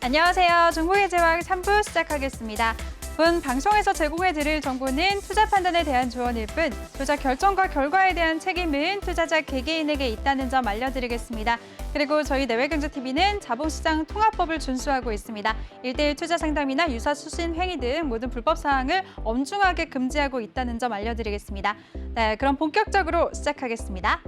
안녕하세요. 정보의 제왕 3부 시작하겠습니다. 본 방송에서 제공해드릴 정보는 투자 판단에 대한 조언일 뿐 투자 결정과 결과에 대한 책임은 투자자 개개인에게 있다는 점 알려드리겠습니다. 그리고 저희 내외경제TV는 자본시장 통합법을 준수하고 있습니다. 1:1 투자 상담이나 유사 수신 행위 등 모든 불법 사항을 엄중하게 금지하고 있다는 점 알려드리겠습니다. 네, 그럼 본격적으로 시작하겠습니다.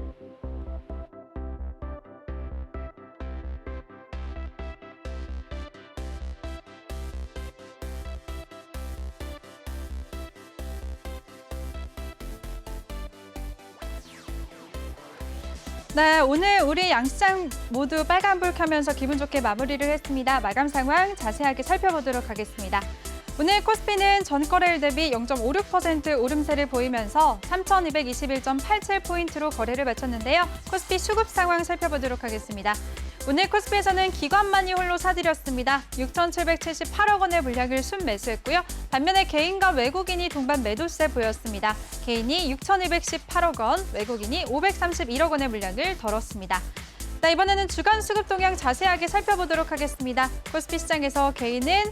네, 오늘 우리 양시장 모두 빨간불 켜면서 기분 좋게 마무리를 했습니다. 마감 상황 자세하게 살펴보도록 하겠습니다. 오늘 코스피는 전 거래일 대비 0.56% 오름세를 보이면서 3,221.87포인트로 거래를 마쳤는데요. 코스피 수급 상황 살펴보도록 하겠습니다. 오늘 코스피에서는 기관만이 홀로 사들였습니다. 6,778억 원의 물량을 순매수했고요. 반면에 개인과 외국인이 동반 매도세 보였습니다. 개인이 6,218억 원, 외국인이 531억 원의 물량을 덜었습니다. 네, 이번에는 주간 수급 동향 자세하게 살펴보도록 하겠습니다. 코스피 시장에서 개인은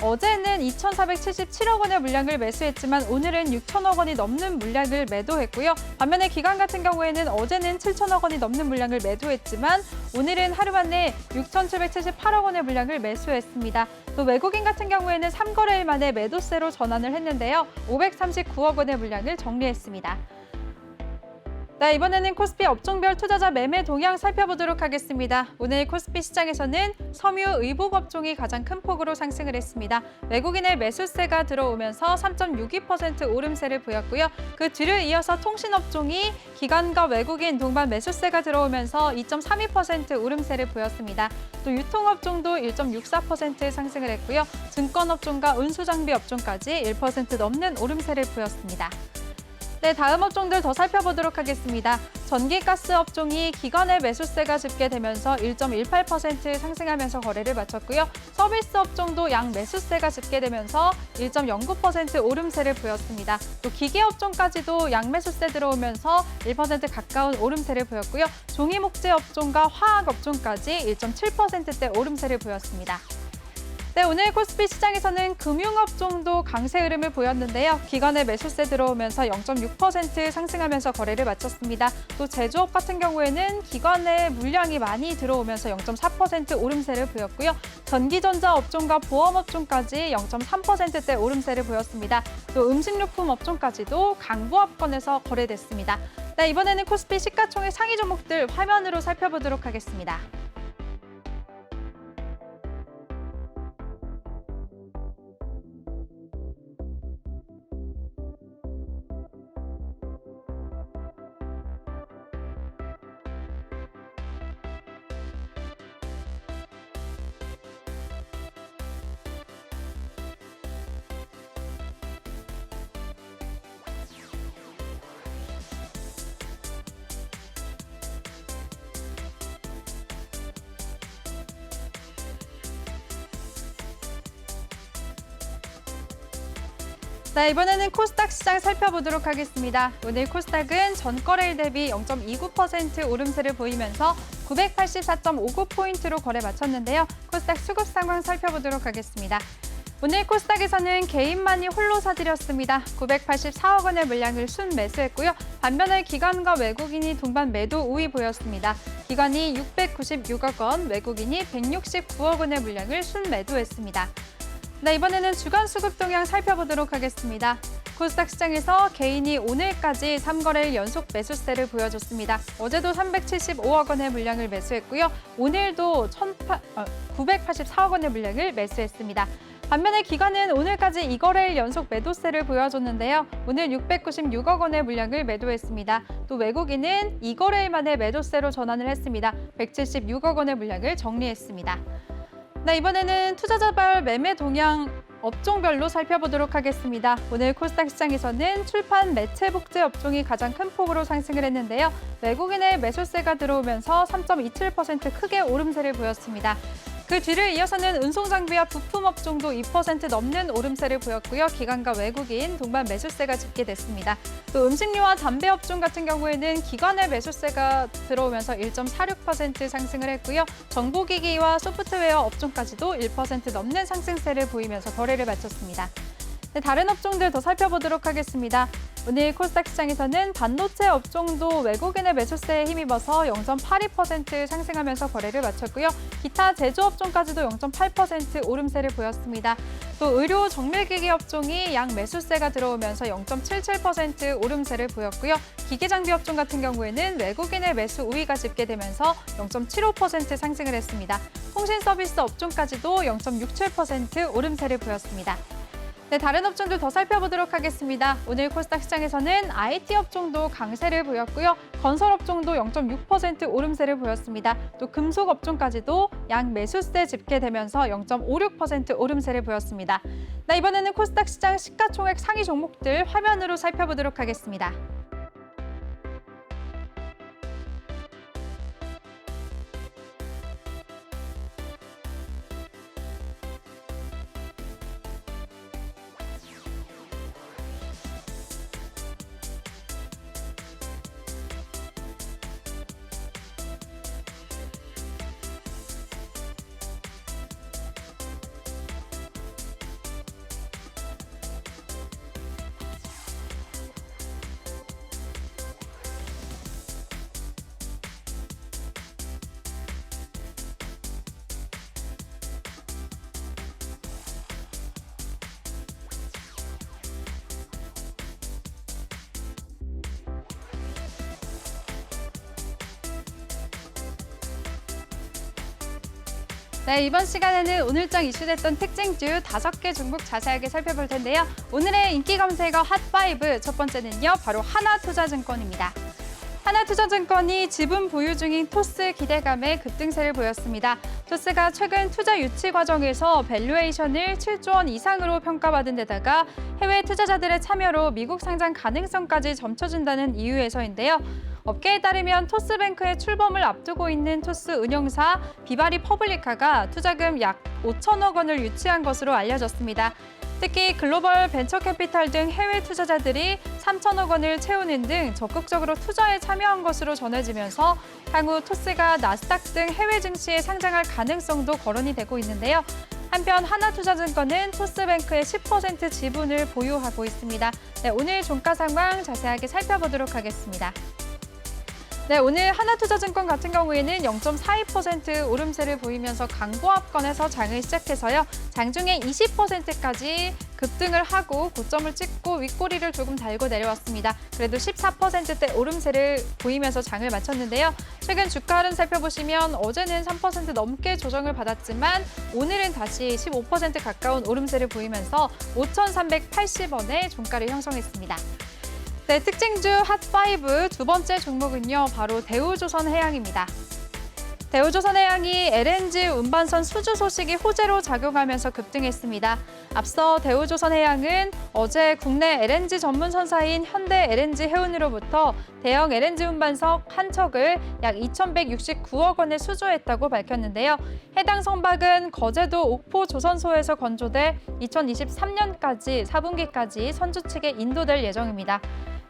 어제는 2,477억 원의 물량을 매수했지만 오늘은 6천억 원이 넘는 물량을 매도했고요. 반면에 기관 같은 경우에는 어제는 7천억 원이 넘는 물량을 매도했지만 오늘은 하루 만에 6,778억 원의 물량을 매수했습니다. 또 외국인 같은 경우에는 3거래일 만에 매도세로 전환을 했는데요. 539억 원의 물량을 정리했습니다. 네, 이번에는 코스피 업종별 투자자 매매 동향 살펴보도록 하겠습니다. 오늘 코스피 시장에서는 섬유, 의복 업종이 가장 큰 폭으로 상승을 했습니다. 외국인의 매수세가 들어오면서 3.62% 오름세를 보였고요. 그 뒤를 이어서 통신 업종이 기관과 외국인 동반 매수세가 들어오면서 2.32% 오름세를 보였습니다. 또 유통업종도 1.64% 상승을 했고요. 증권업종과 운수장비 업종까지 1% 넘는 오름세를 보였습니다. 네, 다음 업종들 더 살펴보도록 하겠습니다. 전기가스 업종이 기관의 매수세가 집계되면서 1.18% 상승하면서 거래를 마쳤고요. 서비스 업종도 양 매수세가 집계되면서 1.09% 오름세를 보였습니다. 또 기계 업종까지도 양 매수세 들어오면서 1% 가까운 오름세를 보였고요. 종이목재 업종과 화학 업종까지 1.7%대 오름세를 보였습니다. 네, 오늘 코스피 시장에서는 금융업종도 강세 흐름을 보였는데요. 기관의 매수세 들어오면서 0.6% 상승하면서 거래를 마쳤습니다. 또 제조업 같은 경우에는 기관의 물량이 많이 들어오면서 0.4% 오름세를 보였고요. 전기전자 업종과 보험업종까지 0.3%대 오름세를 보였습니다. 또 음식료품 업종까지도 강보합권에서 거래됐습니다. 네, 이번에는 코스피 시가총액 상위 종목들 화면으로 살펴보도록 하겠습니다. 네, 이번에는 코스닥 시장 살펴보도록 하겠습니다. 오늘 코스닥은 전 거래일 대비 0.29% 오름세를 보이면서 984.59포인트로 거래 마쳤는데요. 코스닥 수급 상황 살펴보도록 하겠습니다. 오늘 코스닥에서는 개인만이 홀로 사들였습니다. 984억 원의 물량을 순매수했고요. 반면에 기관과 외국인이 동반 매도 우위 보였습니다. 기관이 696억 원, 외국인이 169억 원의 물량을 순매도했습니다. 네, 이번에는 주간 수급 동향 살펴보도록 하겠습니다. 코스닥 시장에서 개인이 오늘까지 3거래일 연속 매수세를 보여줬습니다. 어제도 375억 원의 물량을 매수했고요. 오늘도 984억 원의 물량을 매수했습니다. 반면에 기관은 오늘까지 2거래일 연속 매도세를 보여줬는데요. 오늘 696억 원의 물량을 매도했습니다. 또 외국인은 2거래일 만에 매도세로 전환을 했습니다. 176억 원의 물량을 정리했습니다. 네, 이번에는 투자자별 매매 동향 업종별로 살펴보도록 하겠습니다. 오늘 코스닥 시장에서는 출판, 매체, 복제 업종이 가장 큰 폭으로 상승을 했는데요. 외국인의 매수세가 들어오면서 3.27% 크게 오름세를 보였습니다. 그 뒤를 이어서는 운송장비와 부품업종도 2% 넘는 오름세를 보였고요. 기관과 외국인, 동반 매수세가 집계됐습니다. 또 음식료와 담배업종 같은 경우에는 기관의 매수세가 들어오면서 1.46% 상승을 했고요. 정보기기와 소프트웨어 업종까지도 1% 넘는 상승세를 보이면서 거래를 마쳤습니다. 네, 다른 업종들 더 살펴보도록 하겠습니다. 오늘 코스닥 시장에서는 반도체 업종도 외국인의 매수세에 힘입어서 0.82% 상승하면서 거래를 마쳤고요. 기타 제조업종까지도 0.8% 오름세를 보였습니다. 또 의료 정밀기기 업종이 양 매수세가 들어오면서 0.77% 오름세를 보였고요. 기계장비 업종 같은 경우에는 외국인의 매수 우위가 집계되면서 0.75% 상승을 했습니다. 통신 서비스 업종까지도 0.67% 오름세를 보였습니다. 네, 다른 업종들 더 살펴보도록 하겠습니다. 오늘 코스닥 시장에서는 IT 업종도 강세를 보였고요. 건설 업종도 0.6% 오름세를 보였습니다. 또 금속 업종까지도 양 매수세 집계되면서 0.56% 오름세를 보였습니다. 네, 이번에는 코스닥 시장 시가총액 상위 종목들 화면으로 살펴보도록 하겠습니다. 네, 이번 시간에는 오늘장 이슈됐던 특징주 5개 종목 자세하게 살펴볼 텐데요. 오늘의 인기 검색어 핫5 첫 번째는요, 바로 하나투자증권입니다. 하나투자증권이 지분 보유 중인 토스 기대감에 급등세를 보였습니다. 토스가 최근 투자 유치 과정에서 밸류에이션을 7조 원 이상으로 평가받은 데다가 해외 투자자들의 참여로 미국 상장 가능성까지 점쳐진다는 이유에서인데요. 업계에 따르면 토스뱅크의 출범을 앞두고 있는 토스 운영사 비바리 퍼블리카가 투자금 약 5천억 원을 유치한 것으로 알려졌습니다. 특히 글로벌 벤처캐피탈 등 해외 투자자들이 3천억 원을 채우는 등 적극적으로 투자에 참여한 것으로 전해지면서 향후 토스가 나스닥 등 해외 증시에 상장할 가능성도 거론이 되고 있는데요. 한편 하나투자증권은 토스뱅크의 10% 지분을 보유하고 있습니다. 네, 오늘 종가 상황 자세하게 살펴보도록 하겠습니다. 네, 오늘 하나투자증권 같은 경우에는 0.42% 오름세를 보이면서 강보합권에서 장을 시작해서요. 장중에 20%까지 급등을 하고 고점을 찍고 윗꼬리를 조금 달고 내려왔습니다. 그래도 14%대 오름세를 보이면서 장을 마쳤는데요. 최근 주가 흐름 살펴보시면 어제는 3% 넘게 조정을 받았지만 오늘은 다시 15% 가까운 오름세를 보이면서 5,380원의 종가를 형성했습니다. 네, 특징주 핫5 두 번째 종목은요, 바로 대우조선해양입니다. 대우조선해양이 LNG 운반선 수주 소식이 호재로 작용하면서 급등했습니다. 앞서 대우조선해양은 어제 국내 LNG 전문 선사인 현대 LNG 해운으로부터 대형 LNG 운반석 한 척을 약 2,169억 원에 수주했다고 밝혔는데요. 해당 선박은 거제도 옥포 조선소에서 건조돼 2023년까지 4분기까지 선주 측에 인도될 예정입니다.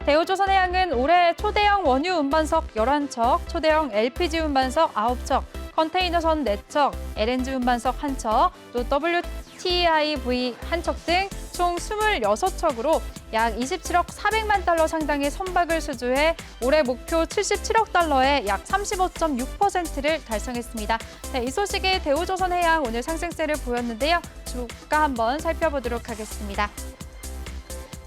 대우조선해양은 올해 초대형 원유 운반석 11척, 초대형 LPG 운반석 9척, 컨테이너선 4척, LNG 운반석 1척, 또 WTIV 1척 등 총 26척으로 약 27억 400만 달러 상당의 선박을 수주해 올해 목표 77억 달러의 약 35.6%를 달성했습니다. 네, 이 소식에 대우조선해양 오늘 상승세를 보였는데요. 주가 한번 살펴보도록 하겠습니다.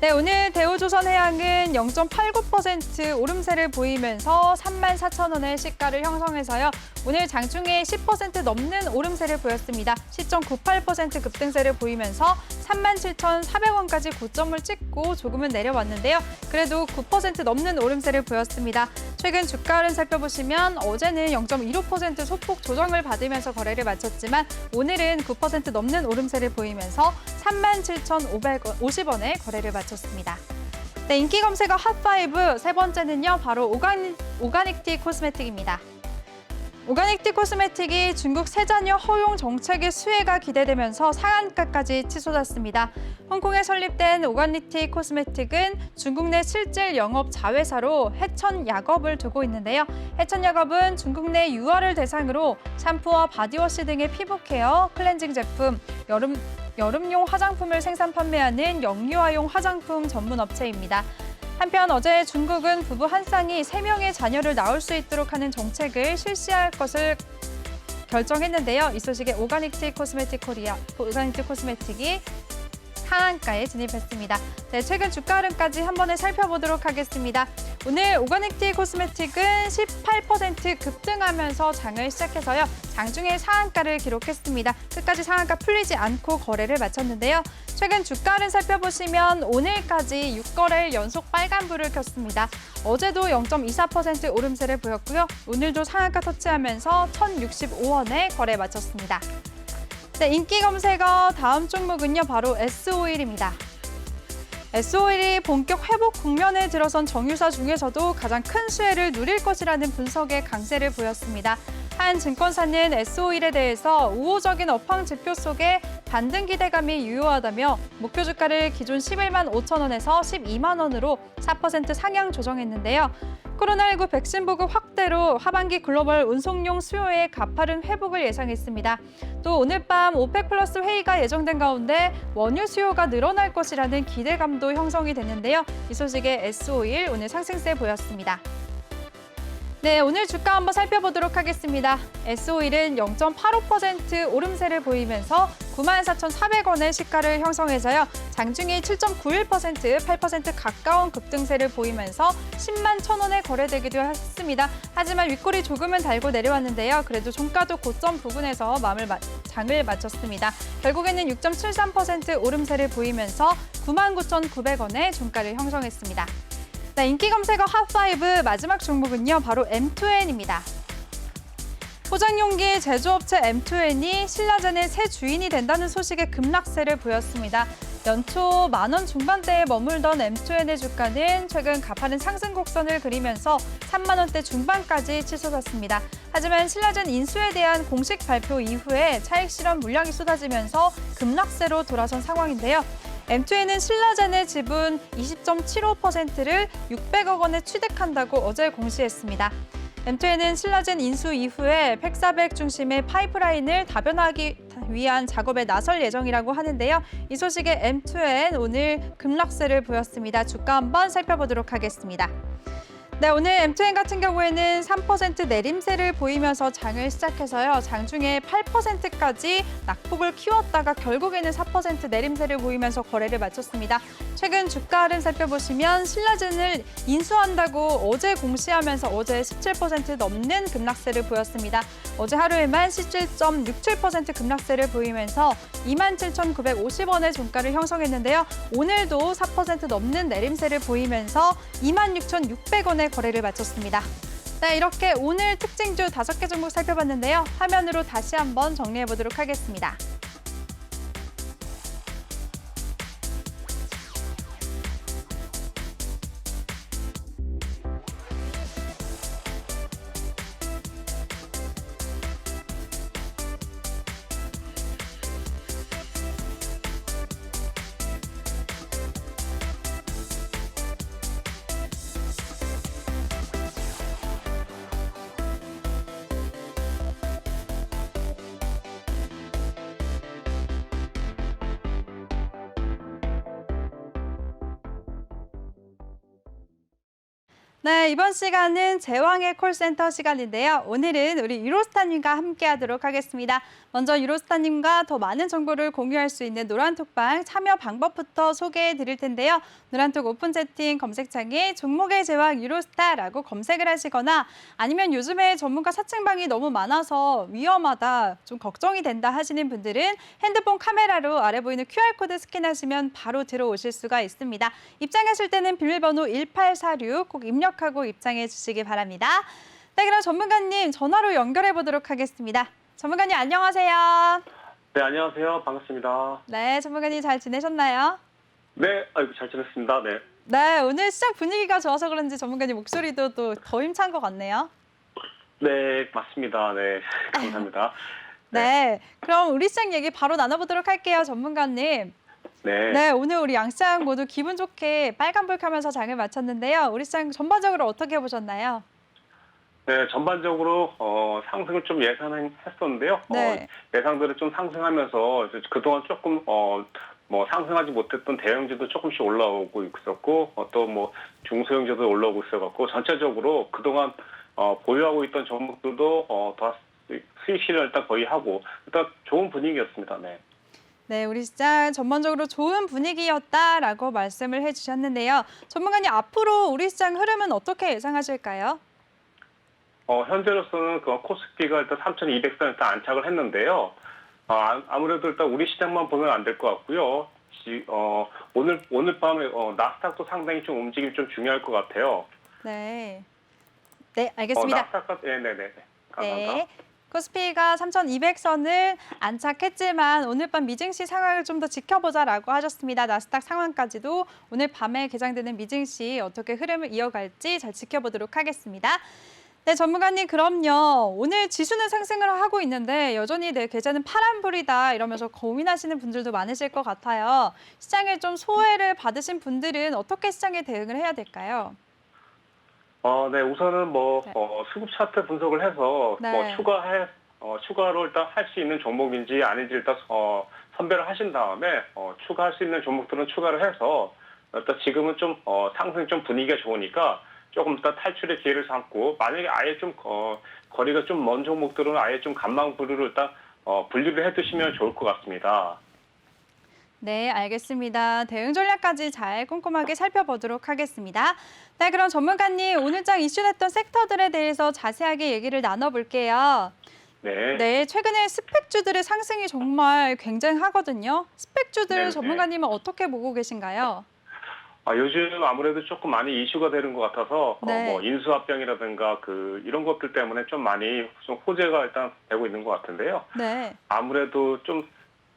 네, 오늘 대우조선해양은 0.89% 오름세를 보이면서 34,000원의 시가를 형성해서요. 오늘 장중에 10% 넘는 오름세를 보였습니다. 10.98% 급등세를 보이면서 37,400원까지 고점을 찍고 조금은 내려왔는데요. 그래도 9% 넘는 오름세를 보였습니다. 최근 주가 흐름 살펴보시면 어제는 0.15% 소폭 조정을 받으면서 거래를 마쳤지만 오늘은 9% 넘는 오름세를 보이면서 37,550원에 거래를 마쳤습니다. 네, 인기 검색어 핫5 세 번째는요, 바로 오가닉티 코스메틱입니다. 오가닉티 코스메틱이 중국 세자녀 허용 정책의 수혜가 기대되면서 상한가까지 치솟았습니다. 홍콩에 설립된 오가닉티 코스메틱은 중국 내 실질 영업 자회사로 해천야겁을 두고 있는데요. 해천야겁은 중국 내 유아를 대상으로 샴푸와 바디워시 등의 피부 케어, 클렌징 제품, 여름용 화장품을 생산 판매하는 영유아용 화장품 전문 업체입니다. 한편 어제 중국은 부부 한 쌍이 3명의 자녀를 낳을 수 있도록 하는 정책을 실시할 것을 결정했는데요. 이 소식에 오가닉티 코스메틱이 상한가에 진입했습니다. 네, 최근 주가 흐름까지 한 번에 살펴보도록 하겠습니다. 오늘 오가닉티 코스메틱은 18% 급등하면서 장을 시작해서요. 장중에 상한가를 기록했습니다. 끝까지 상한가 풀리지 않고 거래를 마쳤는데요. 최근 주가 흐름 살펴보시면 오늘까지 6거래일 연속 빨간불을 켰습니다. 어제도 0.24% 오름세를 보였고요. 오늘도 상한가 터치하면서 1,065원에 거래 마쳤습니다. 네, 인기 검색어 다음 종목은요, 바로 S오일입니다. S오일이 본격 회복 국면에 들어선 정유사 중에서도 가장 큰 수혜를 누릴 것이라는 분석에 강세를 보였습니다. 한 증권사는 S오일에 대해서 우호적인 업황 지표 속에 반등 기대감이 유효하다며 목표 주가를 기존 11만 5천 원에서 12만 원으로 4% 상향 조정했는데요. 코로나19 백신 보급 확대로 하반기 글로벌 운송용 수요의 가파른 회복을 예상했습니다. 또 오늘 밤 오펙 플러스 회의가 예정된 가운데 원유 수요가 늘어날 것이라는 기대감도 형성이 됐는데요. 이 소식에 S오일 오늘 상승세 보였습니다. 네, 오늘 주가 한번 살펴보도록 하겠습니다. S오일은 0.85% 오름세를 보이면서 94,400원의 시가를 형성해서요. 장중에 7.91%, 8% 가까운 급등세를 보이면서 10만 1,000원에 거래되기도 했습니다. 하지만 윗골이 조금은 달고 내려왔는데요. 그래도 종가도 고점 부근에서 장을 마쳤습니다. 결국에는 6.73% 오름세를 보이면서 99,900원의 종가를 형성했습니다. 네, 인기 검색어 핫5 마지막 종목은요, 바로 M2N입니다. 포장용기 제조업체 M2N이 신라젠의 새 주인이 된다는 소식에 급락세를 보였습니다. 연초 10,000원 중반대에 머물던 M2N의 주가는 최근 가파른 상승 곡선을 그리면서 3만 원대 중반까지 치솟았습니다. 하지만 신라젠 인수에 대한 공식 발표 이후에 차익 실현 물량이 쏟아지면서 급락세로 돌아선 상황인데요. M2N은 신라젠의 지분 20.75%를 600억 원에 취득한다고 어제 공시했습니다. M2N은 신라젠 인수 이후에 팩400 중심의 파이프라인을 다변화하기 위한 작업에 나설 예정이라고 하는데요. 이 소식에 M2N 오늘 급락세를 보였습니다. 주가 한번 살펴보도록 하겠습니다. 네, 오늘 M2N 같은 경우에는 3% 내림세를 보이면서 장을 시작해서요. 장중에 8%까지 낙폭을 키웠다가 결국에는 4% 내림세를 보이면서 거래를 마쳤습니다. 최근 주가 흐름 살펴보시면 신라젠을 인수한다고 어제 공시하면서 어제 17% 넘는 급락세를 보였습니다. 어제 하루에만 17.67% 급락세를 보이면서 27,950원의 종가를 형성했는데요. 오늘도 4% 넘는 내림세를 보이면서 26,600원의 거래를 마쳤습니다. 네, 이렇게 오늘 특징주 5개 종목 살펴봤는데요. 화면으로 다시 한번 정리해 보도록 하겠습니다. 네, 이번 시간은 제왕의 콜센터 시간인데요. 오늘은 우리 유로스타님과 함께하도록 하겠습니다. 먼저 유로스타님과 더 많은 정보를 공유할 수 있는 노란톡방 참여 방법부터 소개해 드릴 텐데요. 노란톡 오픈 채팅 검색창에 종목의 제왕 유로스타라고 검색을 하시거나 아니면 요즘에 전문가 사칭방이 너무 많아서 위험하다, 좀 걱정이 된다 하시는 분들은 핸드폰 카메라로 아래 보이는 QR코드 스캔하시면 바로 들어오실 수가 있습니다. 입장하실 때는 비밀번호 1846 꼭 입력하고 입장해 주시기 바랍니다. 네, 그럼 전문가님 전화로 연결해 보도록 하겠습니다. 전문가님 안녕하세요. 네, 안녕하세요. 반갑습니다. 네, 전문가님 잘 지내셨나요? 네, 아이고 잘 지냈습니다. 네. 네, 오늘 시작 분위기가 좋아서 그런지 전문가님 목소리도 또 더 힘찬 것 같네요. 네, 맞습니다. 네, 감사합니다. 네, 그럼 우리 시장 얘기 바로 나눠보도록 할게요, 전문가님. 네, 네, 오늘 우리 양시장 모두 기분 좋게 빨간불 켜면서 장을 마쳤는데요. 우리 시장 전반적으로 어떻게 보셨나요? 네, 전반적으로 상승을 좀 예상했었는데요. 네. 예상대로 좀 상승하면서 이제 그동안 조금 뭐 상승하지 못했던 대형주도 조금씩 올라오고 있었고 또 뭐 중소형주도 올라오고 있어갖고 전체적으로 그동안 보유하고 있던 종목들도 더 수익 실현 일단 거의 하고 일단 좋은 분위기였습니다. 네. 네, 우리 시장 전반적으로 좋은 분위기였다라고 말씀을 해주셨는데요. 전문가님, 앞으로 우리 시장 흐름은 어떻게 예상하실까요? 현재로서는 그 코스피가 일단 3,200선 일단 안착을 했는데요. 아무래도 일단 우리 시장만 보면 안 될 것 같고요. 오늘 밤에 나스닥도 상당히 좀 움직임이 좀 중요할 것 같아요. 네. 네, 알겠습니다. 나스닥, 네네네. 감사합니다. 네. 코스피가 3,200선을 안착했지만 오늘 밤 미증시 상황을 좀 더 지켜보자라고 하셨습니다. 나스닥 상황까지도 오늘 밤에 개장되는 미증시 어떻게 흐름을 이어갈지 잘 지켜보도록 하겠습니다. 네, 전문가님, 그럼요. 오늘 지수는 상승을 하고 있는데 여전히 내 계좌는 파란불이다 이러면서 고민하시는 분들도 많으실 것 같아요. 시장에 좀 소외를 받으신 분들은 어떻게 시장에 대응을 해야 될까요? 네, 우선은 네. 수급 차트 분석을 해서 네. 추가로 일단 할 수 있는 종목인지 아닌지 일단 선별을 하신 다음에 추가할 수 있는 종목들은 추가를 해서 일단 지금은 좀 상승 좀 분위기가 좋으니까 조금 더 탈출의 기회를 삼고 만약에 아예 좀 거리가 좀 먼 종목들은 아예 좀 간망 분류로 일단 분류를 해두시면 좋을 것 같습니다. 네, 알겠습니다. 대응 전략까지 잘 꼼꼼하게 살펴보도록 하겠습니다. 네, 그럼 전문가님, 오늘장 이슈됐던 섹터들에 대해서 자세하게 얘기를 나눠볼게요. 네. 네, 최근에 스펙주들의 상승이 정말 굉장하거든요. 스펙주들 네. 전문가님은 어떻게 보고 계신가요? 요즘 아무래도 조금 많이 이슈가 되는 것 같아서 네. 인수합병이라든가 이런 것들 때문에 좀 많이 좀 호재가 일단 되고 있는 것 같은데요. 네. 아무래도 좀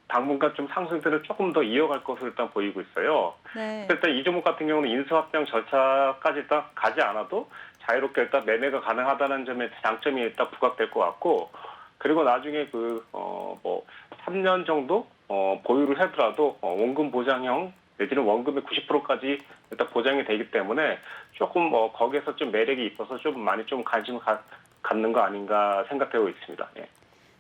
당분간 좀 상승세를 조금 더 이어갈 것으로 일단 보이고 있어요. 네. 일단 이 종목 같은 경우는 인수합병 절차까지 일단 가지 않아도 자유롭게 일단 매매가 가능하다는 점에 장점이 일단 부각될 것 같고, 그리고 나중에 3년 정도 보유를 하더라도 원금 보장형 내지는 원금의 90%까지 일단 보장이 되기 때문에 조금 거기에서 좀 매력이 있어서 좀 많이 좀 관심을 갖는 거 아닌가 생각되고 있습니다. 예.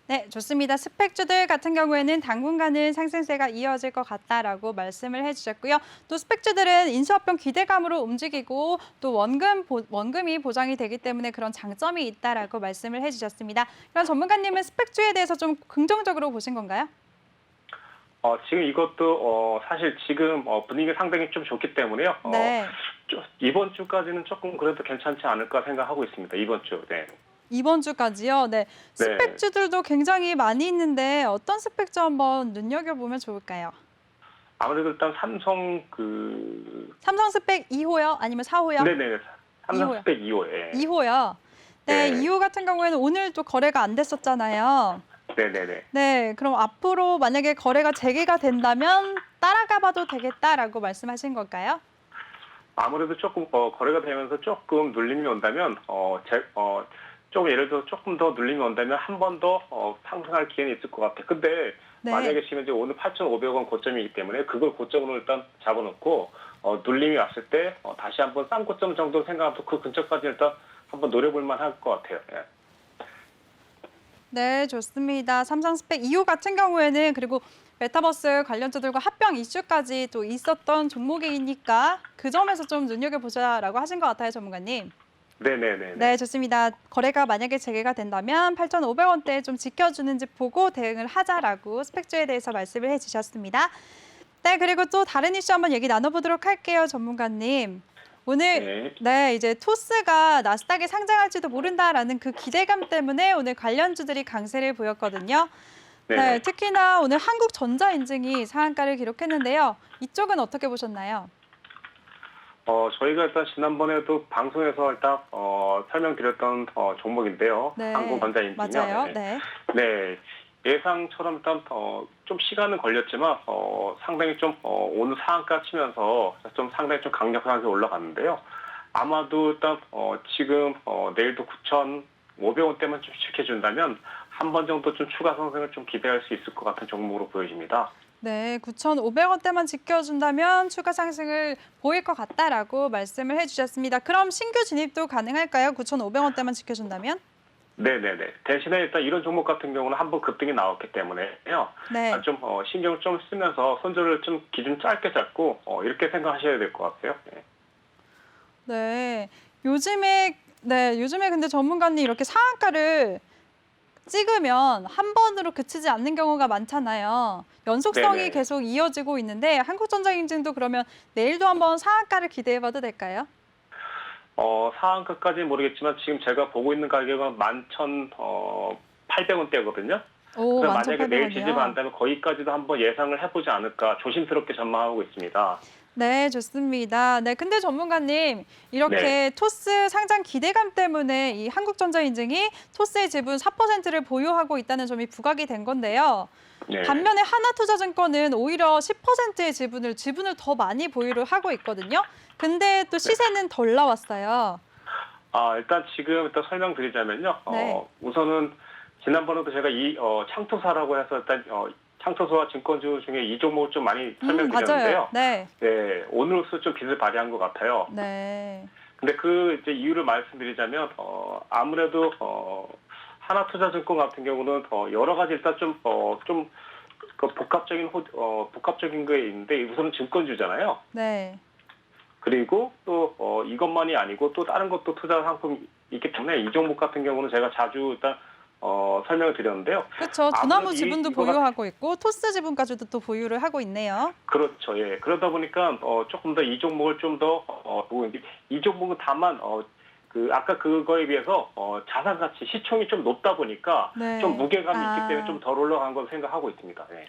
네, 좋습니다. 스펙주들 같은 경우에는 당분간은 상승세가 이어질 것 같다라고 말씀을 해주셨고요. 또 스펙주들은 인수합병 기대감으로 움직이고 또 원금이 보장이 되기 때문에 그런 장점이 있다라고 말씀을 해주셨습니다. 그럼 전문가님은 스펙주에 대해서 좀 긍정적으로 보신 건가요? 지금 이것도 사실 지금 분위기가 상당히 좀 좋기 때문에요. 네. 이번 주까지는 조금 그래도 괜찮지 않을까 생각하고 있습니다. 이번 주. 네. 이번 주까지요. 네. 네. 스펙주들도 굉장히 많이 있는데 어떤 스펙주 한번 눈여겨보면 좋을까요? 아무래도 일단 삼성 스펙 2호요? 아니면 4호요? 네네. 삼성 2호요. 스펙 2호. 예. 2호요. 네, 네. 2호 같은 경우에는 오늘 또 거래가 안 됐었잖아요. 네네네. 네, 그럼 앞으로 만약에 거래가 재개가 된다면 따라가 봐도 되겠다라고 말씀하신 걸까요? 아무래도 조금 거래가 되면서 조금 눌림이 온다면 좀 예를 들어 조금 더 눌림이 온다면 한 번 더 상승할 기회는 있을 것 같아요. 근데 네. 만약에 지금 이제 오늘 8,500원 고점이기 때문에 그걸 고점으로 일단 잡아놓고 눌림이 왔을 때 다시 한번 싼 고점 정도 생각하면 그 근처까지 일단 한번 노려볼 만할 것 같아요. 예. 네, 좋습니다. 삼성 스펙 2호 같은 경우에는 그리고 메타버스 관련주들과 합병 이슈까지 또 있었던 종목이니까 그 점에서 좀 눈여겨보자라고 하신 것 같아요, 전문가님. 네네네. 네, 좋습니다. 거래가 만약에 재개가 된다면 8,500원대 좀 지켜주는지 보고 대응을 하자라고 스펙주에 대해서 말씀을 해주셨습니다. 네, 그리고 또 다른 이슈 한번 얘기 나눠보도록 할게요, 전문가님. 오늘 이제 토스가 나스닥에 상장할지도 모른다라는 그 기대감 때문에 오늘 관련주들이 강세를 보였거든요. 네, 특히나 오늘 한국전자인증이 상한가를 기록했는데요. 이쪽은 어떻게 보셨나요? 저희가 일단 지난번에도 방송에서 일단 설명드렸던 종목인데요. 네, 한국전자인증이요. 맞아요. 네. 네. 네. 예상처럼 일단 좀 시간은 걸렸지만 상당히 좀 오늘 상한가 치면서 좀 상당히 좀 강력하게 올라갔는데요. 아마도 일단 지금 내일도 9천 500원대만 좀 지켜준다면 한 번 정도 좀 추가 상승을 좀 기대할 수 있을 것 같은 종목으로 보여집니다. 네, 9,500원대만 지켜준다면 추가 상승을 보일 것 같다라고 말씀을 해주셨습니다. 그럼 신규 진입도 가능할까요? 9,500원대만 지켜준다면? 네네네. 대신에 일단 이런 종목 같은 경우는 한번 급등이 나왔기 때문에요. 네. 좀 신경을 좀 쓰면서 손절을 좀 기준 짧게 잡고 이렇게 생각하셔야 될 것 같아요. 네. 네. 요즘에 근데 전문가님 이렇게 상한가를 찍으면 한 번으로 그치지 않는 경우가 많잖아요. 연속성이 네네. 계속 이어지고 있는데 한국전자인증도 그러면 내일도 한번 상한가를 기대해봐도 될까요? 상한가까지는 모르겠지만 지금 제가 보고 있는 가격은 11,800원대거든요. 오, 그래서 만약에 내일 11,800원이요. 지지한다면 거기까지도 한번 예상을 해보지 않을까 조심스럽게 전망하고 있습니다. 네, 좋습니다. 네, 근데 전문가님, 이렇게 네. 토스 상장 기대감 때문에 이 한국전자인증이 토스의 지분 4%를 보유하고 있다는 점이 부각이 된 건데요. 네. 반면에 하나투자증권은 오히려 10%의 지분을 더 많이 보유를 하고 있거든요. 근데 또 시세는 덜 나왔어요. 일단 지금 일단 설명드리자면요. 네. 우선은 지난번에도 제가 이 창투사라고 해서 일단 창투사와 증권주 중에 이 종목을 좀 많이 설명드렸는데요. 맞아요. 네. 네, 오늘로서 좀 빛을 발휘한 것 같아요. 네. 근데 그 이제 이유를 말씀드리자면 아무래도 하나투자증권 같은 경우는 여러 가지 일단 좀 그 복합적인 게 있는데 우선은 증권주잖아요. 네. 그리고 또 이것만이 아니고 또 다른 것도 투자 상품이 있기 때문에 이 종목 같은 경우는 제가 자주 일단 설명을 드렸는데요. 그렇죠. 아무래도 두나무 지분도 이거가 보유하고 있고 토스 지분까지도 또 보유를 하고 있네요. 그렇죠. 예. 그러다 보니까 조금 더 이 종목을 좀 더 이 종목은 다만 아까 그거에 비해서 자산 가치 시총이 좀 높다 보니까 네. 좀 무게감이 있기 때문에 좀 덜 올라간 걸 생각하고 있습니다. 네.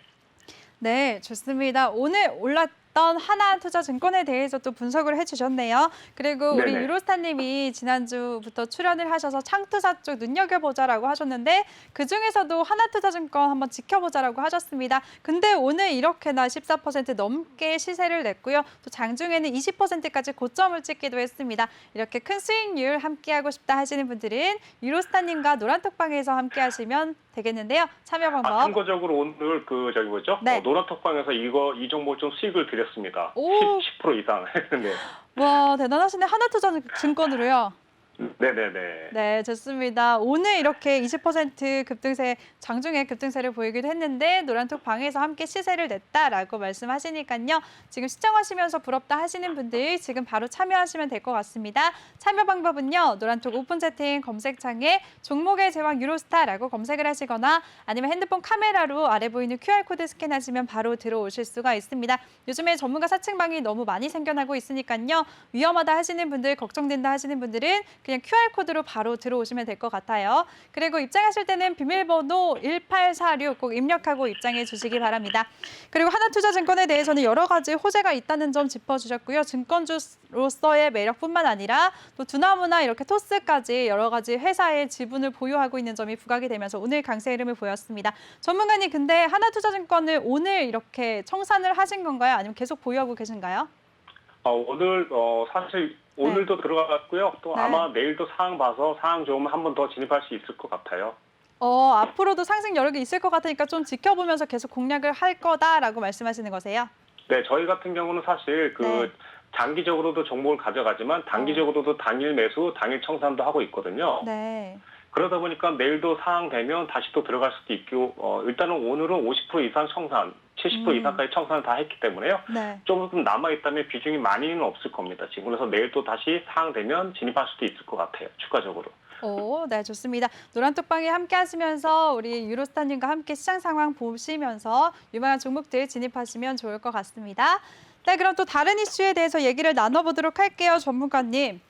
네, 좋습니다. 오늘 올랐던 하나투자증권에 대해서 또 분석을 해주셨네요. 그리고 우리 네네. 유로스타님이 지난주부터 출연을 하셔서 창투사 쪽 눈여겨보자라고 하셨는데 그중에서도 하나투자증권 한번 지켜보자라고 하셨습니다. 근데 오늘 이렇게나 14% 넘게 시세를 냈고요. 또 장중에는 20%까지 고점을 찍기도 했습니다. 이렇게 큰 수익률 함께하고 싶다 하시는 분들은 유로스타님과 노란톡방에서 함께하시면 되겠는데요. 참여 방법. 참고적으로 오늘 네. 노란톡방에서 이 종목 좀 수익을 드렸습니다. 오. 10% 이상. 네. 와, 대단하시네. 하나투자증권으로요. 네네네. 네, 좋습니다. 오늘 이렇게 20% 급등세, 장중에 급등세를 보이기도 했는데 노란톡 방에서 함께 시세를 냈다라고 말씀하시니까요. 지금 시청하시면서 부럽다 하시는 분들 지금 바로 참여하시면 될 것 같습니다. 참여 방법은요. 노란톡 오픈 채팅 검색창에 종목의 제왕 유로스타라고 검색을 하시거나 아니면 핸드폰 카메라로 아래 보이는 QR코드 스캔하시면 바로 들어오실 수가 있습니다. 요즘에 전문가 사칭방이 너무 많이 생겨나고 있으니까요. 위험하다 하시는 분들, 걱정된다 하시는 분들은 그냥 QR코드로 바로 들어오시면 될 것 같아요. 그리고 입장하실 때는 비밀번호 1846 꼭 입력하고 입장해 주시기 바랍니다. 그리고 하나투자증권에 대해서는 여러 가지 호재가 있다는 점 짚어주셨고요. 증권주로서의 매력뿐만 아니라 또 두나무나 이렇게 토스까지 여러 가지 회사의 지분을 보유하고 있는 점이 부각이 되면서 오늘 강세 흐름을 보였습니다. 전문가님, 근데 하나투자증권을 오늘 이렇게 청산을 하신 건가요? 아니면 계속 보유하고 계신가요? 오늘 사실 오늘도 들어갔고요. 또 네. 아마 내일도 상황 봐서 상황 좋으면 한 번 더 진입할 수 있을 것 같아요. 앞으로도 상승 여력이 있을 것 같으니까 좀 지켜보면서 계속 공략을 할 거다라고 말씀하시는 거세요? 네, 저희 같은 경우는 사실 네. 장기적으로도 종목을 가져가지만 단기적으로도 당일 매수, 당일 청산도 하고 있거든요. 네. 그러다 보니까 내일도 상황 되면 다시 또 들어갈 수도 있고 일단은 오늘은 50% 이상 청산, 70% 이상까지 청산을 다 했기 때문에요. 네. 조금 남아있다면 비중이 많이는 없을 겁니다. 지금 그래서 내일 또 다시 상황 되면 진입할 수도 있을 것 같아요. 추가적으로. 네, 좋습니다. 노란톡방에 함께 하시면서 우리 유로스타님과 함께 시장 상황 보시면서 유망한 종목들 진입하시면 좋을 것 같습니다. 네, 그럼 또 다른 이슈에 대해서 얘기를 나눠보도록 할게요, 전문가님.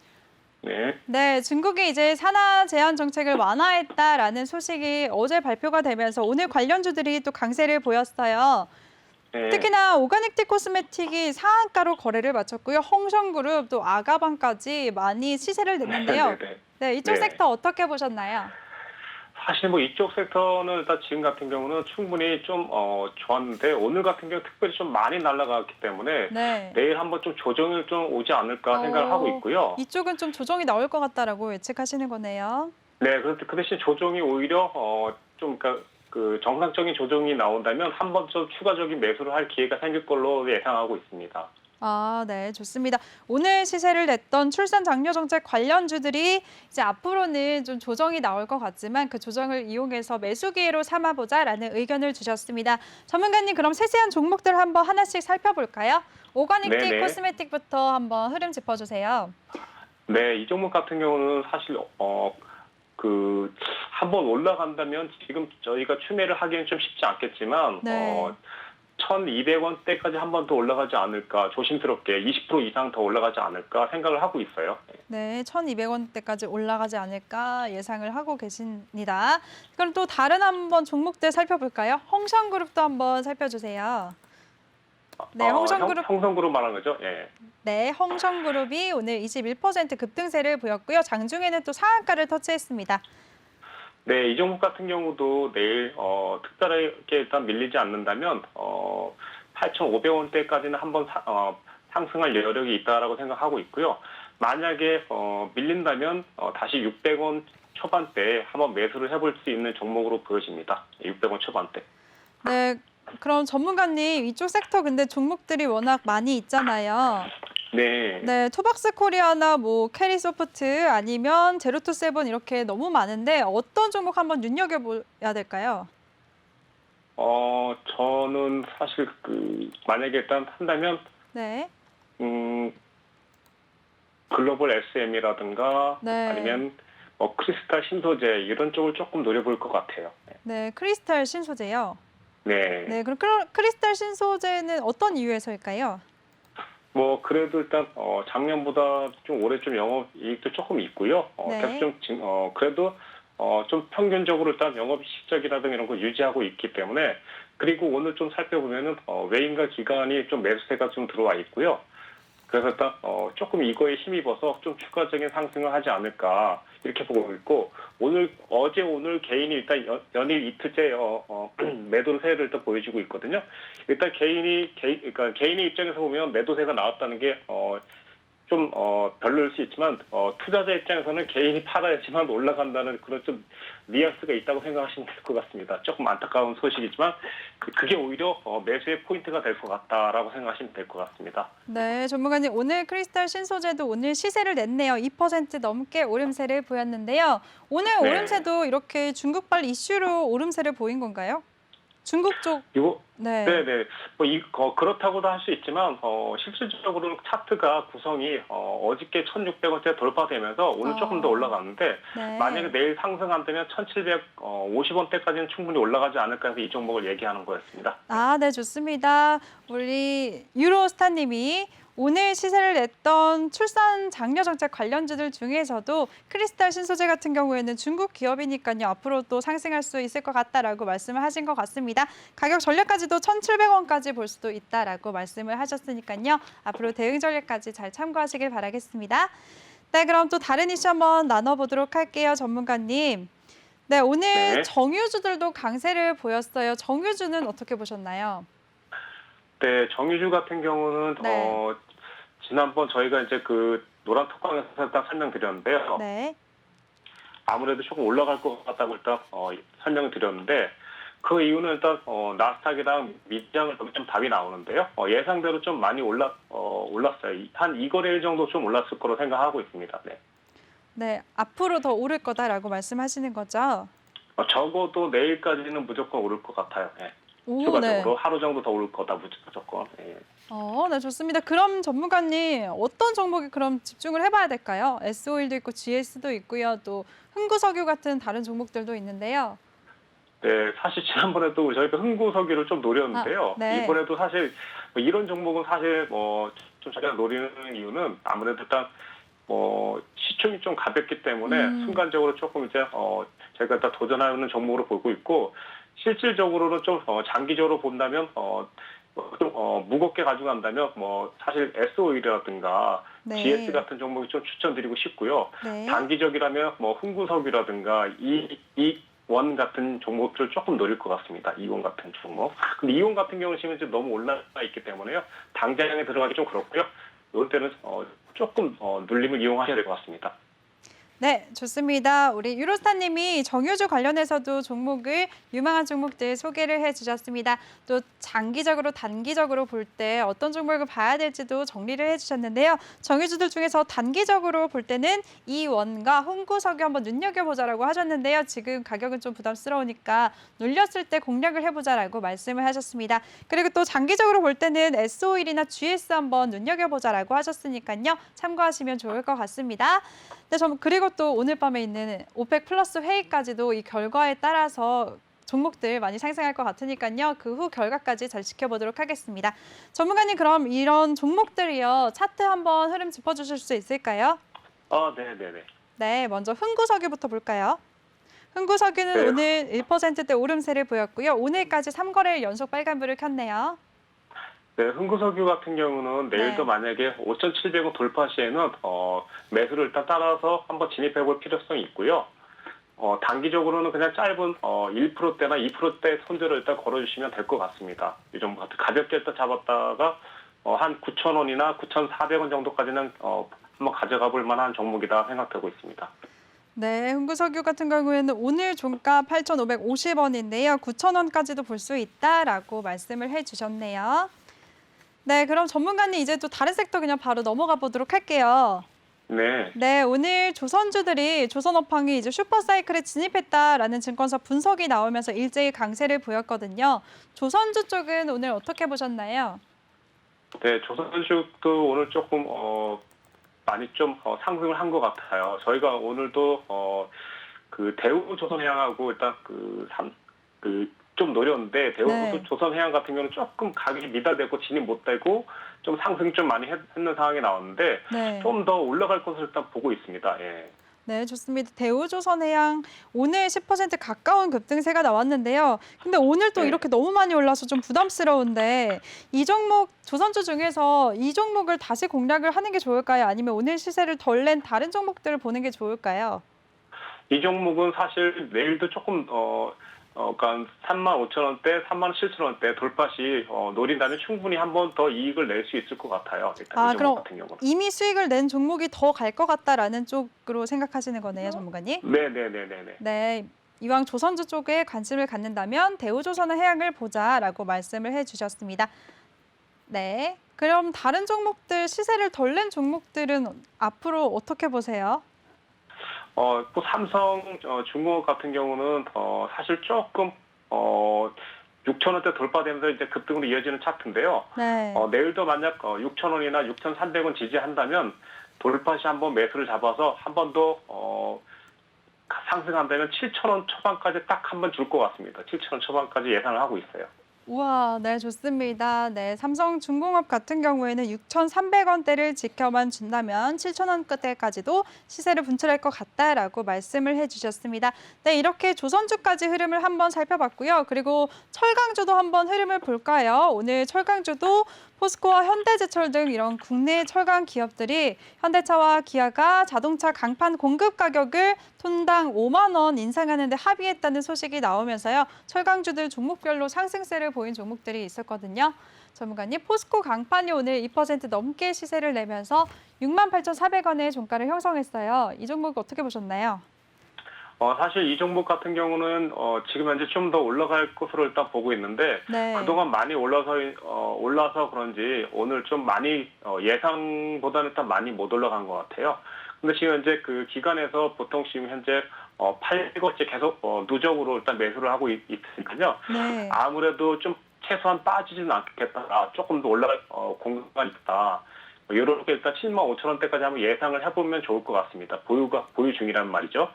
네. 네, 중국이 이제 산화 제한 정책을 완화했다라는 소식이 어제 발표가 되면서 오늘 관련주들이 또 강세를 보였어요. 네. 특히나 오가닉티 코스메틱이 상한가로 거래를 마쳤고요. 홍성그룹 또 아가방까지 많이 시세를 냈는데요. 네네. 네, 이쪽 네. 섹터 어떻게 보셨나요? 사실 이쪽 섹터는 일단 지금 같은 경우는 충분히 좀 좋았는데 오늘 같은 경우 특별히 좀 많이 날아갔기 때문에 네. 내일 한번 좀 조정이 좀 오지 않을까 생각을 하고 있고요. 이쪽은 좀 조정이 나올 것 같다라고 예측하시는 거네요. 네, 그 대신 조정이 오히려 좀 그러니까 그 정상적인 조정이 나온다면 한 번 좀 추가적인 매수를 할 기회가 생길 걸로 예상하고 있습니다. 아, 네, 좋습니다. 오늘 시세를 냈던 출산 장려 정책 관련주들이 이제 앞으로는 좀 조정이 나올 것 같지만 그 조정을 이용해서 매수 기회로 삼아보자라는 의견을 주셨습니다. 전문가님, 그럼 세세한 종목들 한번 하나씩 살펴볼까요? 오가닉티 네네. 코스메틱부터 한번 흐름 짚어주세요. 네, 이 종목 같은 경우는 사실 그 한번 올라간다면 지금 저희가 추매를 하기는 좀 쉽지 않겠지만 네. 1,200원대까지 한 번 더 올라가지 않을까 조심스럽게 20% 이상 더 올라가지 않을까 생각을 하고 있어요. 네, 1,200원대까지 올라가지 않을까 예상을 하고 계십니다. 그럼 또 다른 한번 종목들 살펴볼까요? 홍성그룹도 한번 살펴주세요. 네, 홍성그룹. 형성그룹 말한 거죠? 예. 네, 홍성그룹이 오늘 21% 급등세를 보였고요. 장중에는 또 상한가를 터치했습니다. 네, 이 종목 같은 경우도 내일 특별하게 일단 밀리지 않는다면 8,500원대까지는 한번 상승할 여력이 있다라고 생각하고 있고요. 만약에 밀린다면 다시 600원 초반대에 한번 매수를 해볼 수 있는 종목으로 보여집니다. 600원 초반대. 네, 그럼 전문가님, 이쪽 섹터 근데 종목들이 워낙 많이 있잖아요. 네. 네, 투박스 코리아나 뭐 캐리소프트 아니면 제로투세븐 이렇게 너무 많은데 어떤 종목 한번 눈여겨봐야 될까요? 저는 사실 만약에 일단 한다면 네, 글로벌 SM이라든가 네. 아니면 크리스탈 신소재 이런 쪽을 조금 노려볼 것 같아요. 네, 크리스탈 신소재요. 네. 네, 그럼 크리스탈 신소재는 어떤 이유에서일까요? 뭐 그래도 일단 작년보다 좀 올해 좀 영업 이익도 조금 있고요. 네. 계속 그래도 좀 평균적으로 일단 영업 실적이라든가 이런 거 유지하고 있기 때문에 그리고 오늘 좀 살펴보면은 외인과 기관이 좀 매수세가 좀 들어와 있고요. 그래서 일단 조금 이거에 힘입어서 좀 추가적인 상승을 하지 않을까 이렇게 보고 있고 오늘 개인이 일단 연일 이틀째 매도세를 일단 보여주고 있거든요. 일단 그러니까 개인의 입장에서 보면 매도세가 나왔다는 게 좀 별로일 수 있지만 투자자 입장에서는 개인이 팔아야지만 올라간다는 그런 좀 뉘앙스가 있다고 생각하시면 될 것 같습니다. 조금 안타까운 소식이지만 그게 오히려 매수의 포인트가 될 것 같다라고 생각하시면 될 것 같습니다. 네, 전문가님, 오늘 크리스탈 신소재도 오늘 시세를 냈네요. 2% 넘게 오름세를 보였는데요. 오늘 네. 오름세도 이렇게 중국발 이슈로 오름세를 보인 건가요? 중국 쪽. 이거 네. 네네. 그렇다고도 할 수 있지만, 실질적으로 차트가 구성이, 어저께 1,600원대 돌파되면서 오늘 조금 더 올라갔는데, 네. 만약에 내일 상승한다면 1,750원대까지는 충분히 올라가지 않을까 해서 이 종목을 얘기하는 거였습니다. 아, 네, 좋습니다. 우리 유로스타님이 오늘 시세를 냈던 출산 장려 정책 관련주들 중에서도 크리스탈 신소재 같은 경우에는 중국 기업이니까요. 앞으로 또 상승할 수 있을 것 같다라고 말씀을 하신 것 같습니다. 가격 전략까지도 1,700원까지 볼 수도 있다라고 말씀을 하셨으니까요. 앞으로 대응 전략까지 잘 참고하시길 바라겠습니다. 네, 그럼 또 다른 이슈 한번 나눠보도록 할게요, 전문가님. 네, 오늘 네. 정유주들도 강세를 보였어요. 정유주는 어떻게 보셨나요? 네, 정유주 같은 경우는, 네. 지난번 저희가 이제 노란 톡방에서 딱 설명드렸는데요. 네. 아무래도 조금 올라갈 것 같다고 일단 설명을 드렸는데 그 이유는 일단 나스닥이랑 미장을 보면 좀 답이 나오는데요. 예상대로 좀 많이 올랐어요. 한 2거래일 정도 좀 올랐을 거로 생각하고 있습니다. 네. 네, 앞으로 더 오를 거다라고 말씀하시는 거죠? 적어도 내일까지는 무조건 오를 것 같아요. 네. 오, 추가적으로 네. 하루 정도 더 오를 거다 무조건. 네. 네, 좋습니다. 그럼 전문가님, 어떤 종목에 그럼 집중을 해봐야 될까요? S-오일도 있고 GS도 있고요. 또 흥구석유 같은 다른 종목들도 있는데요. 네, 사실 지난번에도 저희가 흥구석유를 좀 노렸는데요. 네. 이번에도 사실 이런 종목은 사실 좀 저희가 노리는 이유는 아무래도 일단 시총이 좀 가볍기 때문에 순간적으로 조금 이제 저희가 일단 도전하는 종목으로 보고 있고 실질적으로는 좀 장기적으로 본다면 좀 무겁게 가져간다면 사실 S-오일이라든가 네. GS 같은 종목이 좀 추천드리고 싶고요. 네. 단기적이라면 흥구석유라든가 이원 같은 종목들을 조금 노릴 것 같습니다. 이원 같은 종목. 근데 이원 같은 경우는 지금 이제 너무 올라가 있기 때문에요. 당장에 들어가기 좀 그렇고요. 이럴 때는 조금 눌림을 이용하셔야 될 것 같습니다. 네, 좋습니다. 우리 유로스타님이 정유주 관련해서도 종목을 유망한 종목들 소개를 해주셨습니다. 또 장기적으로 단기적으로 볼 때 어떤 종목을 봐야 될지도 정리를 해주셨는데요. 정유주들 중에서 단기적으로 볼 때는 이원과 홍구석유 한번 눈여겨보자라고 하셨는데요. 지금 가격은 좀 부담스러우니까 눌렸을 때 공략을 해보자라고 말씀을 하셨습니다. 그리고 또 장기적으로 볼 때는 S-오일이나 GS 한번 눈여겨보자라고 하셨으니까요. 참고하시면 좋을 것 같습니다. 네, 그리고 또 오늘 밤에 있는 오펙 플러스 회의까지도 이 결과에 따라서 종목들 많이 상승할 것 같으니까요. 그 후 결과까지 잘 지켜보도록 하겠습니다. 전문가님, 그럼 이런 종목들이요. 차트 한번 흐름 짚어주실 수 있을까요? 네네네. 네, 먼저 흥구석유부터 볼까요? 흥구석유는 네. 오늘 1%대 오름세를 보였고요. 오늘까지 3거래일 연속 빨간불을 켰네요. 네, 흥구석유 같은 경우는 내일도 네. 만약에 5,700원 돌파 시에는 매수를 일단 따라서 한번 진입해 볼 필요성이 있고요. 단기적으로는 그냥 짧은 1%대나 2%대 손절을 일단 걸어주시면 될 것 같습니다. 이 정도 같은 가볍게 일단 잡았다가 한 9,000원이나 9,400원 정도까지는 한번 가져가 볼 만한 종목이다 생각되고 있습니다. 네, 흥구석유 같은 경우에는 오늘 종가 8,550원인데요. 9,000원까지도 볼 수 있다라고 말씀을 해주셨네요. 네, 그럼 전문가님 이제 또 다른 섹터 그냥 바로 넘어가 보도록 할게요. 네. 네, 오늘 조선주들이 조선업황이 이제 슈퍼사이클에 진입했다라는 증권사 분석이 나오면서 일제히 강세를 보였거든요. 조선주 쪽은 오늘 어떻게 보셨나요? 네, 조선주도 오늘 조금 많이 좀 상승을 한 것 같아요. 저희가 오늘도 그 대우조선해양하고 일단 좀 노렸는데 네. 조선해양 같은 경우는 조금 가격이 미달되고 진입 못되고 좀 상승 좀 많이 했는 상황이 나왔는데 네. 좀 더 올라갈 것을 일단 보고 있습니다. 예. 네, 좋습니다. 대우조선해양 오늘 10% 가까운 급등세가 나왔는데요. 근데 오늘 또 네. 이렇게 너무 많이 올라서 좀 부담스러운데 이 종목 조선주 중에서 이 종목을 다시 공략을 하는 게 좋을까요? 아니면 오늘 시세를 덜 낸 다른 종목들을 보는 게 좋을까요? 이 종목은 사실 내일도 조금 그러니까 35,000원대, 37,000원대 돌파 시 노린다면 충분히 한 번 더 이익을 낼 수 있을 것 같아요. 일단 이 종목 그럼 같은 경우는. 이미 수익을 낸 종목이 더 갈 것 같다라는 쪽으로 생각하시는 거네요, 전문가님? 네네네네네. 네, 이왕 조선주 쪽에 관심을 갖는다면 대우조선해양을 보자라고 말씀을 해주셨습니다. 네, 그럼 다른 종목들 시세를 덜 낸 종목들은 앞으로 어떻게 보세요? 또 삼성 중공업 같은 경우는 사실 조금 6,000원대 돌파되면서 이제 급등으로 이어지는 차트인데요. 네. 내일도 만약 6,000원이나 6,300원 지지한다면 돌파 시 한번 매수를 잡아서 한 번 더 상승한다면 7,000원 초반까지 딱 한 번 줄 것 같습니다. 7,000원 초반까지 예상을 하고 있어요. 우와, 네, 좋습니다. 네, 삼성중공업 같은 경우에는 6,300원대를 지켜만 준다면 7,000원대까지도 시세를 분출할 것 같다라고 말씀을 해주셨습니다. 네, 이렇게 조선주까지 흐름을 한번 살펴봤고요. 그리고 철강주도 한번 흐름을 볼까요? 오늘 철강주도 포스코와 현대제철 등 이런 국내 철강 기업들이 현대차와 기아가 자동차 강판 공급 가격을 톤당 5만 원 인상하는 데 합의했다는 소식이 나오면서요. 철강주들 종목별로 상승세를 보인 종목들이 있었거든요. 전문가님, 포스코 강판이 오늘 2% 넘게 시세를 내면서 68,400원의 종가를 형성했어요. 이 종목 어떻게 보셨나요? 사실 이 종목 같은 경우는 지금 현재 좀 더 올라갈 것으로 일단 보고 있는데 네. 그동안 많이 올라서 그런지 오늘 좀 많이 예상보다는 일단 많이 못 올라간 것 같아요. 근데 지금 현재 그 기관에서 보통 지금 현재 8일째 계속 누적으로 일단 매수를 하고 있으니까요. 네. 아무래도 좀 최소한 빠지지는 않겠다. 조금 더 올라갈 공간이 있다. 이렇게 일단 75,000원대까지 한번 예상을 해보면 좋을 것 같습니다. 보유 중이라는 말이죠.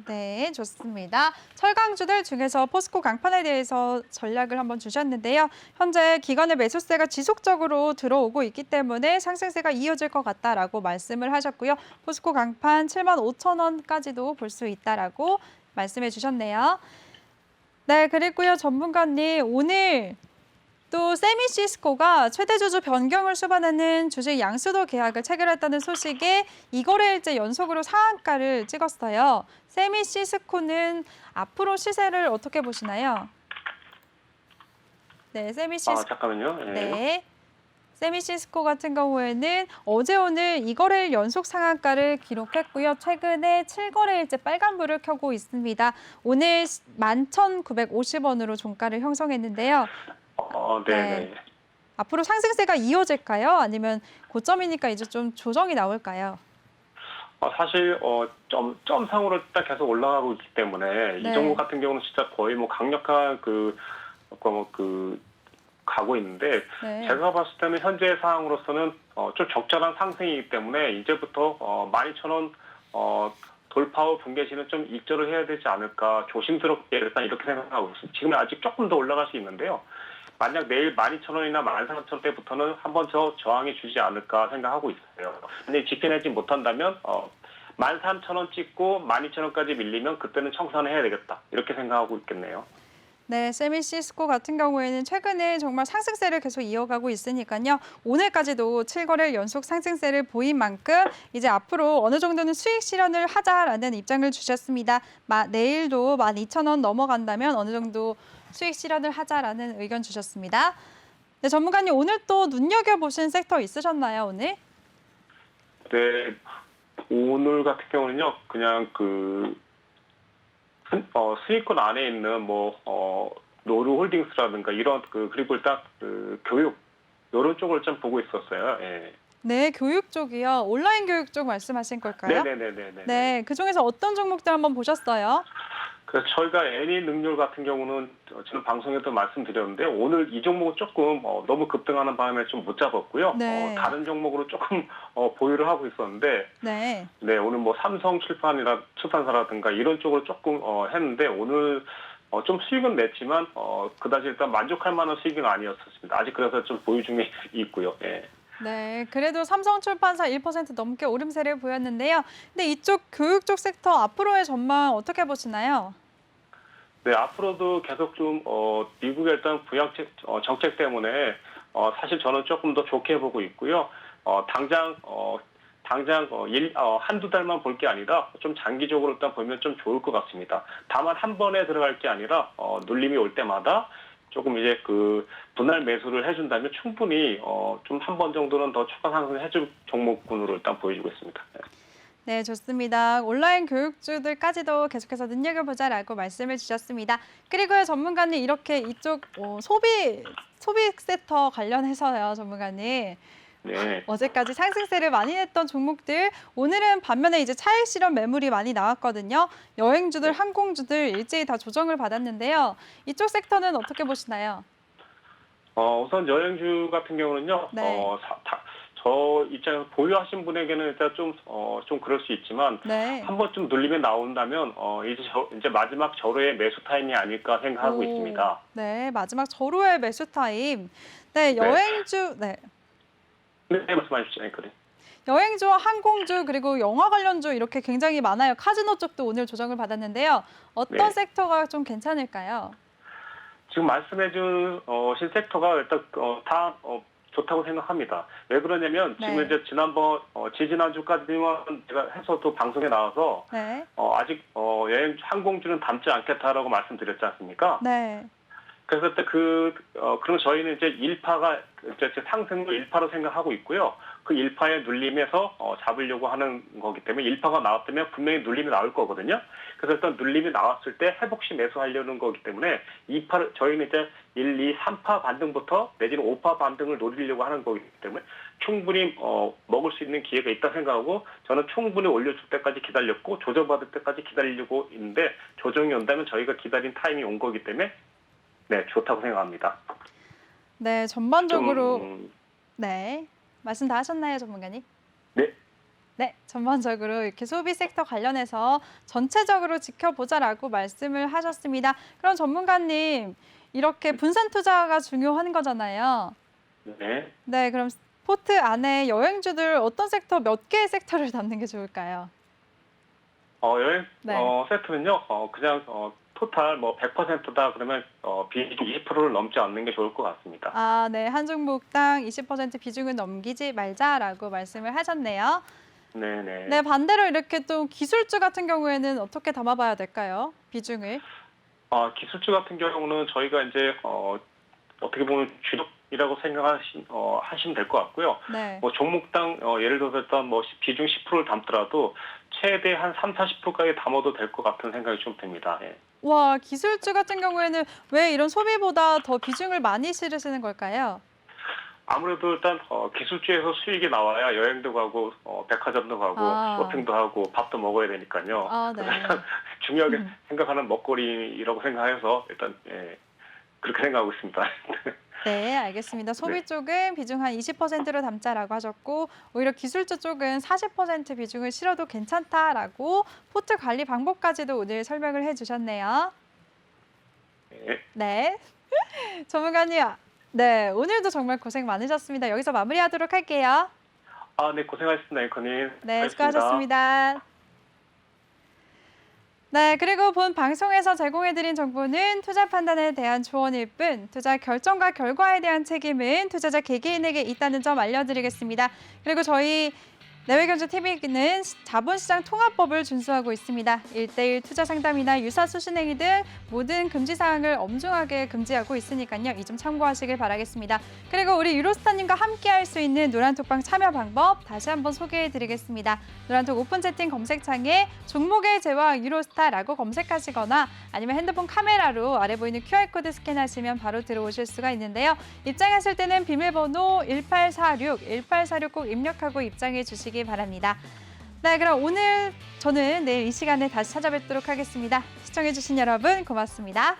네, 좋습니다. 철강주들 중에서 포스코 강판에 대해서 전략을 한번 주셨는데요. 현재 기관의 매수세가 지속적으로 들어오고 있기 때문에 상승세가 이어질 것 같다라고 말씀을 하셨고요. 포스코 강판 75,000원까지도 볼 수 있다라고 말씀해 주셨네요. 네, 그리고요, 전문가님, 오늘 또 세미시스코가 최대 주주 변경을 수반하는 주식 양수도 계약을 체결했다는 소식에 2거래일째 연속으로 상한가를 찍었어요. 세미시스코는 앞으로 시세를 어떻게 보시나요? 네, 세미시스코. 잠깐만요. 예. 네. 세미시스코 같은 경우에는 어제 오늘 2거래일 연속 상한가를 기록했고요. 최근에 7거래일째 빨간불을 켜고 있습니다. 오늘 11,950원으로 종가를 형성했는데요. 네네. 네. 앞으로 상승세가 이어질까요? 아니면 고점이니까 이제 좀 조정이 나올까요? 사실 점상으로 일단 계속 올라가고 있기 때문에 이 네. 종목 같은 경우는 진짜 거의 뭐 강력한 가고 있는데 네. 제가 봤을 때는 현재 상황으로서는 좀 적절한 상승이기 때문에 이제부터 12,000원 돌파 후 분계시는 좀 입절을 해야 되지 않을까 조심스럽게 일단 이렇게 생각하고 있습니다. 지금은 아직 조금 더 올라갈 수 있는데요. 만약 내일 12,000원이나 13,000원대부터는 한 번 더 저항이 주지 않을까 생각하고 있어요. 근데 지켜내지 못한다면 13,000원 찍고 12,000원까지 밀리면 그때는 청산을 해야 되겠다. 이렇게 생각하고 있겠네요. 네, 세미시스코 같은 경우에는 최근에 정말 상승세를 계속 이어가고 있으니까요. 오늘까지도 7거래일 연속 상승세를 보인 만큼 이제 앞으로 어느 정도는 수익 실현을 하자라는 입장을 주셨습니다. 내일도 12,000원 넘어간다면 어느 정도 수익 실현을 하자라는 의견 주셨습니다. 네, 전문가님 오늘 또 눈여겨보신 섹터 있으셨나요, 오늘? 네, 오늘 같은 경우는요, 그냥 수익권 안에 있는 노루홀딩스라든가 이런 그리고 일단 교육 이런 쪽을 좀 보고 있었어요. 예. 네, 교육 쪽이요. 온라인 교육 쪽 말씀하신 걸까요? 네네네네네. 네, 그 중에서 어떤 종목들 한번 보셨어요? 그래서 저희가 애니 능률 같은 경우는 저는 방송에도 말씀드렸는데 오늘 이 종목은 조금 너무 급등하는 바람에 좀 못 잡았고요. 네. 다른 종목으로 조금 보유를 하고 있었는데 네. 네, 오늘 뭐 삼성 출판사라든가 이런 쪽으로 조금 했는데 오늘 좀 수익은 냈지만 그다지 일단 만족할 만한 수익은 아니었습니다. 아직 그래서 좀 보유 중에 있고요. 예. 네, 그래도 삼성출판사 1% 넘게 오름세를 보였는데요. 근데 이쪽 교육 쪽 섹터 앞으로의 전망 어떻게 보시나요? 네, 앞으로도 계속 좀 미국의 일단 부양 정책 때문에 사실 저는 조금 더 좋게 보고 있고요. 당장 한두 달만 볼 게 아니라 좀 장기적으로 일단 보면 좀 좋을 것 같습니다. 다만 한 번에 들어갈 게 아니라 눌림이 올 때마다 조금 이제 분할 매수를 해준다면 충분히 좀 한 번 정도는 더 추가 상승을 해줄 종목군으로 일단 보여주고 있습니다. 네, 좋습니다. 온라인 교육주들까지도 계속해서 눈여겨보자라고 말씀을 주셨습니다. 그리고요, 전문가님 이렇게 이쪽 소비 섹터 관련해서요, 전문가님. 네. 어제까지 상승세를 많이 냈던 종목들, 오늘은 반면에 이제 차익 실현 매물이 많이 나왔거든요. 여행주들, 항공주들 일제히 다 조정을 받았는데요. 이쪽 섹터는 어떻게 보시나요? 우선 여행주 같은 경우는요. 네. 저 입장에서 보유하신 분에게는 일단 좀 그럴 수 있지만 네. 한 번쯤 눌리면 나온다면 이제 마지막 절호의 매수 타임이 아닐까 생각하고 오, 있습니다. 네, 마지막 절호의 매수 타임. 네, 여행주, 네. 네, 말씀해 주시죠. 그래. 여행주와 항공주 그리고 영화 관련주 이렇게 굉장히 많아요. 카지노 쪽도 오늘 조정을 받았는데요. 어떤 네. 섹터가 좀 괜찮을까요? 지금 말씀해준 신섹터가 일단 다 좋다고 생각합니다. 왜 그러냐면 지금 네. 이제 지지난주까지만 제가 해서도 방송에 나와서 네. 아직 여행 항공주는 담지 않겠다라고 말씀드렸지 않습니까? 네. 그래서 그때 그럼 저희는 이제 1파가 이제 상승도 1파로 생각하고 있고요. 그 1파에 눌림에서 잡으려고 하는 거기 때문에 1파가 나왔다면 분명히 눌림이 나올 거거든요. 그래서 일단 눌림이 나왔을 때 회복시 매수하려는 거기 때문에 2파를 저희는 이제 1, 2, 3파 반등부터 내지는 5파 반등을 노리려고 하는 거기 때문에 충분히 먹을 수 있는 기회가 있다 생각하고 저는 충분히 올려줄 때까지 기다렸고 조정받을 때까지 기다리려고 있는데 조정이 온다면 저희가 기다린 타임이 온 거기 때문에 네, 좋다고 생각합니다. 네, 전반적으로 네. 말씀 다 하셨나요, 전문가님? 네. 네, 전반적으로 이렇게 소비 섹터 관련해서 전체적으로 지켜보자라고 말씀을 하셨습니다. 그럼 전문가님, 이렇게 분산 투자가 중요한 거잖아요. 네. 네, 그럼 포트 안에 여행주들 어떤 섹터, 몇 개의 섹터를 담는 게 좋을까요? 여행 네. 세트는요. 그냥 토탈 100%다 그러면 비중 20%를 넘지 않는 게 좋을 것 같습니다. 아, 네, 한 종목당 20% 비중을 넘기지 말자라고 말씀을 하셨네요. 네네. 네, 반대로 이렇게 또 기술주 같은 경우에는 어떻게 담아봐야 될까요? 비중을. 기술주 같은 경우는 저희가 이제 어떻게 보면 이라고 하시면 될 것 같고요. 네. 뭐 종목당 예를 들어서 일단 뭐 비중 10%를 담더라도 최대 한 30-40%까지 담아도 될 것 같은 생각이 좀 듭니다. 예. 와, 기술주 같은 경우에는 왜 이런 소비보다 더 비중을 많이 실으시는 걸까요? 아무래도 일단 기술주에서 수익이 나와야 여행도 가고 백화점도 가고 아. 쇼핑도 하고 밥도 먹어야 되니까요. 아, 네. 그래서 중요하게 생각하는 먹거리라고 생각해서 일단 예, 그렇게 생각하고 있습니다. 네, 알겠습니다. 소비 쪽은 비중 한 20%로 담자라고 하셨고 오히려 기술주 쪽은 40% 비중을 실어도 괜찮다라고 포트 관리 방법까지도 오늘 설명을 해주셨네요. 예. 네, 전문가님. 네, 오늘도 정말 고생 많으셨습니다. 여기서 마무리하도록 할게요. 네, 고생하셨습니다, 앵커님. 네, 알겠습니다. 수고하셨습니다. 네, 그리고 본 방송에서 제공해드린 정보는 투자 판단에 대한 조언일 뿐 투자 결정과 결과에 대한 책임은 투자자 개개인에게 있다는 점 알려드리겠습니다. 그리고 저희 내외경제TV는 자본시장 통합법을 준수하고 있습니다. 1:1 투자 상담이나 유사 수신행위 등 모든 금지 사항을 엄중하게 금지하고 있으니까요. 이 점 참고하시길 바라겠습니다. 그리고 우리 유로스타님과 함께할 수 있는 노란톡방 참여 방법 다시 한번 소개해드리겠습니다. 노란톡 오픈 채팅 검색창에 종목의 제왕 유로스타라고 검색하시거나 아니면 핸드폰 카메라로 아래 보이는 QR코드 스캔하시면 바로 들어오실 수가 있는데요. 입장하실 때는 비밀번호 1846 꼭 입력하고 입장해 주시기 바랍니다. 네, 그럼 오늘 저는 내일 이 시간에 다시 찾아뵙도록 하겠습니다. 시청해주신 여러분 고맙습니다.